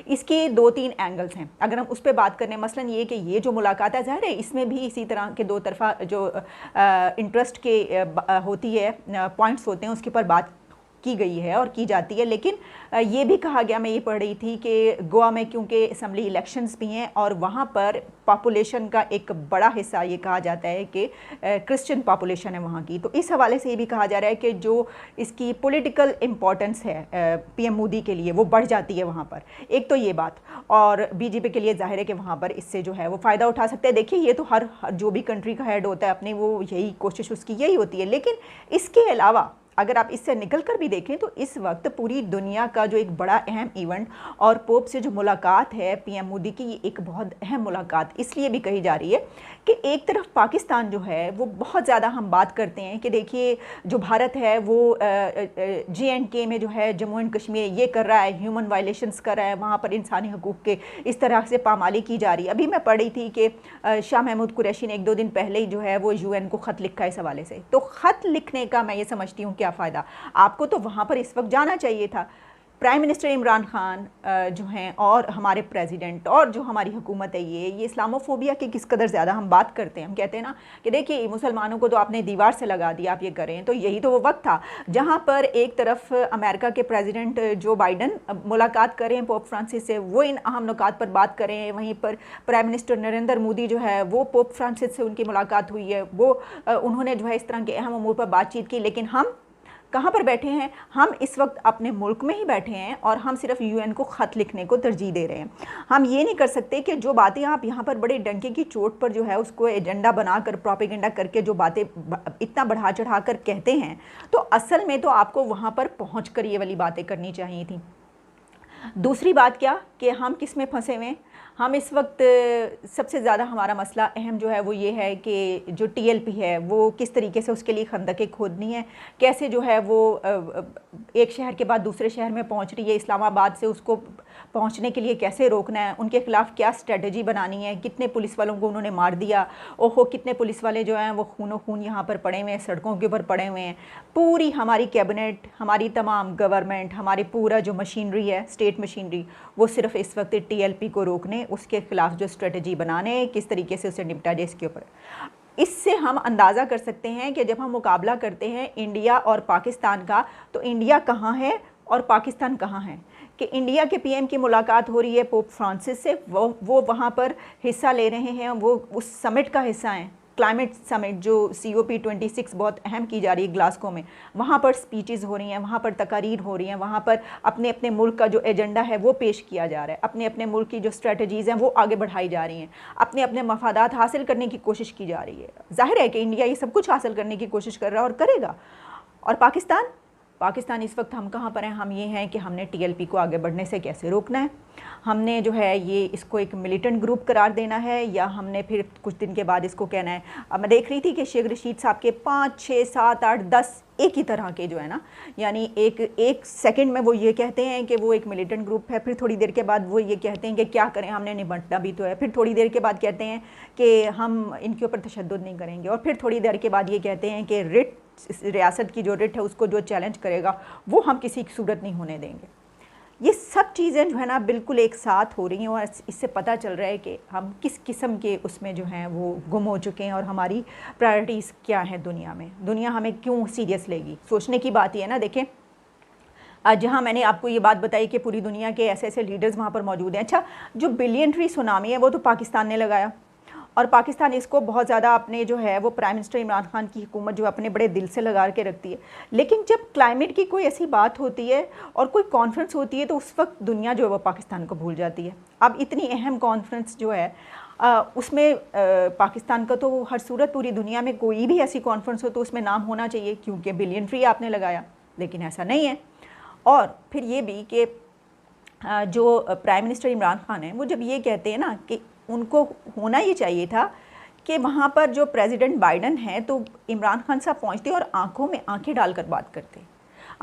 इसके 2-3 एंगल्स हैं अगर हम उस पर बात करें। मसलन ये कि ये जो मुलाकात है, ज़ाहिर है इसमें भी इसी तरह के दो तरफा जो इंटरेस्ट के होती है पॉइंट्स होते हैं, उसके ऊपर बात की गई है और की जाती है। लेकिन ये भी कहा गया, मैं ये पढ़ रही थी कि गोवा में क्योंकि असम्बली इलेक्शंस भी हैं और वहाँ पर पॉपुलेशन का एक बड़ा हिस्सा ये कहा जाता है कि क्रिश्चियन पॉपुलेशन है वहाँ की, तो इस हवाले से ये भी कहा जा रहा है कि जो इसकी पॉलिटिकल इम्पोर्टेंस है पीएम मोदी के लिए वो बढ़ जाती है वहाँ पर। एक तो ये बात, और बीजेपी के लिए जाहिर है कि वहाँ पर इससे जो है वो फ़ायदा उठा सकते हैं। देखिए ये तो हर जो भी कंट्री का हेड होता है अपनी वो यही कोशिश उसकी यही होती है। लेकिन इसके अलावा अगर आप इससे निकल कर भी देखें तो इस वक्त पूरी दुनिया का जो एक बड़ा अहम इवेंट और पोप से जो मुलाकात है पीएम मोदी की, ये एक बहुत अहम मुलाकात इसलिए भी कही जा रही है कि एक तरफ पाकिस्तान जो है वो बहुत ज़्यादा हम बात करते हैं कि देखिए जो भारत है वो JNK में जो है जम्मू एंड कश्मीर ये कर रहा है, ह्यूमन वायलेशंस कर रहा है, वहाँ पर इंसानी हकूक़ के इस तरह से पामाली की जा रही है। अभी मैं पढ़ रही थी कि शाह महमूद कुरैशी ने 1-2 दिन पहले ही जो है वो UN को ख़त लिखा है इस हवाले से। तो ख़त लिखने का मैं ये समझती हूँ क्या फ़ायदा, आपको तो वहाँ पर इस वक्त जाना चाहिए था। प्राइम मिनिस्टर इमरान खान जो हैं और हमारे प्रेसिडेंट और जो हमारी हुकूमत है ये इस्लामोफोबिया की किस कदर ज़्यादा हम बात करते हैं। हम कहते हैं ना कि देखिए मुसलमानों को तो आपने दीवार से लगा दिया, आप ये करें। तो यही तो वो वक्त था जहाँ पर एक तरफ अमेरिका के प्रेसिडेंट जो बाइडन मुलाकात करें पोप फ्रांसिस से, वो इन अहम नुकात पर बात करें। वहीं पर प्राइम मिनिस्टर नरेंद्र मोदी जो है वो पोप फ्रांसिस से उनकी मुलाकात हुई है, वो उन्होंने जो है इस तरह के अहम अमूर पर बातचीत की। लेकिन हम कहाँ पर बैठे हैं? हम इस वक्त अपने मुल्क में ही बैठे हैं और हम सिर्फ UN को ख़त लिखने को तरजीह दे रहे हैं। हम ये नहीं कर सकते कि जो बातें आप यहाँ पर बड़े डंके की चोट पर जो है उसको एजेंडा बनाकर प्रोपेगेंडा करके जो बातें इतना बढ़ा चढ़ा कर कहते हैं, तो असल में तो आपको वहाँ पर पहुँच कर ये वाली बातें करनी चाहिए थी। दूसरी बात क्या कि हम किस में फंसे हुए हैं? हम इस वक्त सबसे ज़्यादा हमारा मसला अहम जो है वो ये है कि जो TLP है वो किस तरीके से उसके लिए खंदकें खोदनी है, कैसे जो है वो एक शहर के बाद दूसरे शहर में पहुंच रही है, इस्लामाबाद से उसको पहुंचने के लिए कैसे रोकना है, उनके ख़िलाफ़ क्या स्ट्रेटजी बनानी है। कितने पुलिस वालों को उन्होंने मार दिया, ओहो कितने पुलिस वाले जो हैं वो खूनो खून यहाँ पर पड़े हुए हैं, सड़कों के ऊपर पड़े हुए हैं। पूरी हमारी कैबिनेट, हमारी तमाम गवर्नमेंट, हमारी पूरा जो मशीनरी है स्टेट मशीनरी, वो सिर्फ इस वक्त TLP को रोकने, उसके ख़िलाफ़ जो स्ट्रेटजी बनाने, किस तरीके से उसे निपटा जाए इसके ऊपर। इससे हम अंदाज़ा कर सकते हैं कि जब हम मुकाबला करते हैं इंडिया और पाकिस्तान का, तो इंडिया कहाँ है और पाकिस्तान कहाँ है। कि इंडिया के PM की मुलाकात हो रही है पोप फ्रांसिस से, वो वहाँ पर हिस्सा ले रहे हैं, वो उस समिट का हिस्सा हैं, क्लाइमेट समिट जो COP26 बहुत अहम की जा रही है ग्लासगो में। वहाँ पर स्पीचेस हो रही हैं, वहाँ पर तकारीर हो रही हैं, वहाँ पर अपने अपने मुल्क का जो एजेंडा है वो पेश किया जा रहा है, अपने अपने मुल्क की जो स्ट्रेटजीज़ हैं वो आगे बढ़ाई जा रही हैं, अपने अपने मफादात हासिल करने की कोशिश की जा रही है। जाहिर है कि इंडिया ये सब कुछ हासिल करने की कोशिश कर रहा है और करेगा। और पाकिस्तान इस वक्त हम कहाँ पर हैं? हम ये हैं कि हमने TLP को आगे बढ़ने से कैसे रोकना है, हमने जो है ये इसको एक मिलिटेंट ग्रुप करार देना है, या हमने फिर कुछ दिन के बाद इसको कहना है। अब मैं देख रही थी कि शेख रशीद साहब के 5, 6, 7, 8, 10 एक ही तरह के जो है ना, यानी एक सेकंड में वो ये कहते हैं कि वो एक मिलिटेंट ग्रुप है, फिर थोड़ी देर के बाद वो ये कहते हैं कि क्या करें, हमने निपटना भी तो है, फिर थोड़ी देर के बाद कहते हैं कि हम इनके ऊपर तशद्दुद नहीं करेंगे, और फिर थोड़ी देर के बाद ये कहते हैं कि रिट रियासत की जो रिट है उसको जो चैलेंज करेगा वो हम किसी की सूरत नहीं होने देंगे। ये सब चीज़ें जो है ना बिल्कुल एक साथ हो रही हैं और इससे पता चल रहा है कि हम किस किस्म के उसमें जो हैं वो गुम हो चुके हैं और हमारी प्रायोरिटीज़ क्या हैं दुनिया में। दुनिया हमें क्यों सीरियस लेगी, सोचने की बात ही है ना। देखें जहाँ मैंने आपको ये बात बताई कि पूरी दुनिया के ऐसे ऐसे लीडर्स वहाँ पर मौजूद हैं। अच्छा, जो बिलियनरी सुनामी है वो तो पाकिस्तान ने लगाया, और पाकिस्तान इसको बहुत ज़्यादा अपने जो है वो प्राइम मिनिस्टर इमरान खान की हुकूमत जो अपने बड़े दिल से लगा के रखती है। लेकिन जब क्लाइमेट की कोई ऐसी बात होती है और कोई कॉन्फ्रेंस होती है तो उस वक्त दुनिया जो है वो पाकिस्तान को भूल जाती है। अब इतनी अहम कॉन्फ्रेंस जो है उसमें पाकिस्तान का तो हर सूरत, पूरी दुनिया में कोई भी ऐसी कॉन्फ्रेंस हो तो उसमें नाम होना चाहिए क्योंकि बिलियन फ्री आपने लगाया, लेकिन ऐसा नहीं है। और फिर ये भी कि जो प्राइम मिनिस्टर इमरान खान हैं वो जब ये कहते हैं ना कि उनको होना ये चाहिए था कि वहाँ पर जो प्रेसिडेंट बाइडन है तो इमरान खान साहब पहुँचते और आंखों में आंखें डालकर बात करते,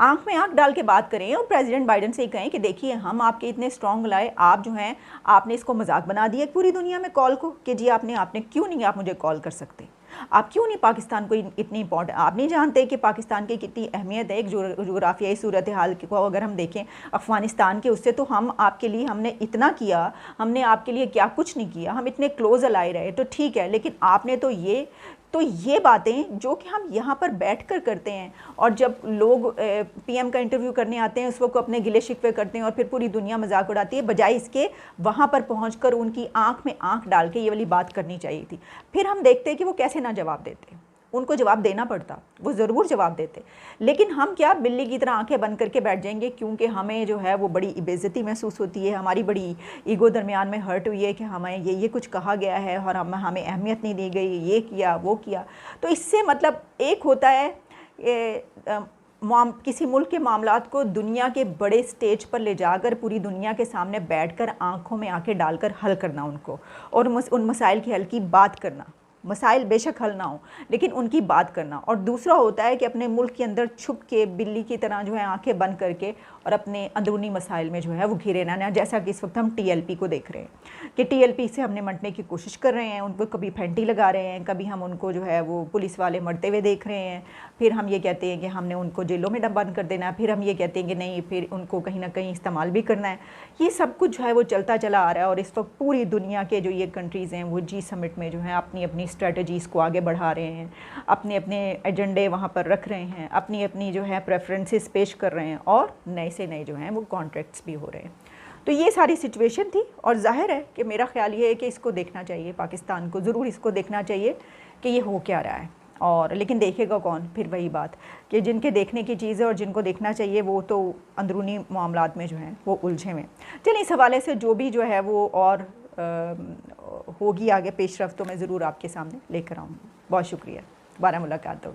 आंख में आंख डाल के बात करें और प्रेसिडेंट बाइडन से ही कहें कि देखिए हम आपके इतने स्ट्रॉन्ग लाए, आप जो हैं आपने इसको मजाक बना दिया पूरी दुनिया में कॉल को कि जी आपने क्यों नहीं, आप मुझे कॉल कर सकते। आप क्यों नहीं पाकिस्तान को इतनी इम्पोर्टेंट, आप नहीं जानते कि पाकिस्तान की कितनी अहमियत है एक जोग्राफियाई सूरत हाल को अगर हम देखें अफ़गानिस्तान के उससे, तो हम आपके लिए हमने इतना किया, हमने आपके लिए क्या कुछ नहीं किया, हम इतने क्लोज अलाई रहे, तो ठीक है, लेकिन आपने तो ये बातें जो कि हम यहाँ पर बैठकर करते हैं, और जब लोग पीएम का इंटरव्यू करने आते हैं उस वक्त अपने गिले शिकवे करते हैं और फिर पूरी दुनिया मजाक उड़ाती है, बजाय इसके वहाँ पर पहुँचकर उनकी आंख में आंख डाल के ये वाली बात करनी चाहिए थी। फिर हम देखते हैं कि वो कैसे ना जवाब देते, उनको जवाब देना पड़ता, वो ज़रूर जवाब देते, लेकिन हम क्या बिल्ली की तरह आंखें बंद करके बैठ जाएंगे, क्योंकि हमें जो है वो बड़ी बेइज्जती महसूस होती है, हमारी बड़ी ईगो दरमियान में हर्ट हुई है कि हमें ये कुछ कहा गया है और हमें अहमियत नहीं दी गई, ये किया वो किया। तो इससे मतलब एक होता है किसी मुल्क के मामलात को दुनिया के बड़े स्टेज पर ले जाकर पूरी दुनिया के सामने बैठकर आंखों में आंखें डालकर हल करना उनको, और उन मसाइल की हल की बात करना, मसाइल बेशक हल ना हो लेकिन उनकी बात करना। और दूसरा होता है कि अपने मुल्क के अंदर छुप के बिल्ली की तरह जो है आंखें बंद करके और अपने अंदरूनी मसाइल में जो है वो घिरे रहना, जैसा कि इस वक्त हम टीएलपी को देख रहे हैं कि टीएलपी से हमने मरने की कोशिश कर रहे हैं, उनको कभी फैंटी लगा रहे हैं, कभी हम उनको जो है वो पुलिस वाले मरते हुए देख रहे हैं, फिर हम ये कहते हैं कि हमने उनको जेलों में बंद कर देना है, फिर हम ये कहते हैं कि नहीं फिर उनको कहीं ना कहीं इस्तेमाल भी करना है। ये सब कुछ जो है वो चलता चला आ रहा है, और इस वक्त पूरी दुनिया के जो ये कंट्रीज़ हैं वो जी समिट में जो है अपनी अपनी स्ट्रेटजीज़ को आगे बढ़ा रहे हैं, अपने अपने एजेंडे वहाँ पर रख रहे हैं, अपनी अपनी जो है प्रेफरेंसेस पेश कर रहे हैं, और नए से नए जो हैं वो कॉन्ट्रैक्ट्स भी हो रहे हैं। तो ये सारी सिचुएशन थी, और जाहिर है कि मेरा ख्याल ये है कि इसको देखना चाहिए, पाकिस्तान को ज़रूर इसको देखना चाहिए कि ये हो क्या रहा है। और लेकिन देखेगा कौन, फिर वही बात कि जिनके देखने की चीज़ है और जिनको देखना चाहिए वो तो अंदरूनी मामलात में जो हैं वो उलझे हुए। चलिए इस हवाले से जो भी जो है वो और होगी आगे पेशरफ्त तो मैं ज़रूर आपके सामने लेकर आऊँगी। बहुत शुक्रिया, दोबारा मुलाकात होगी।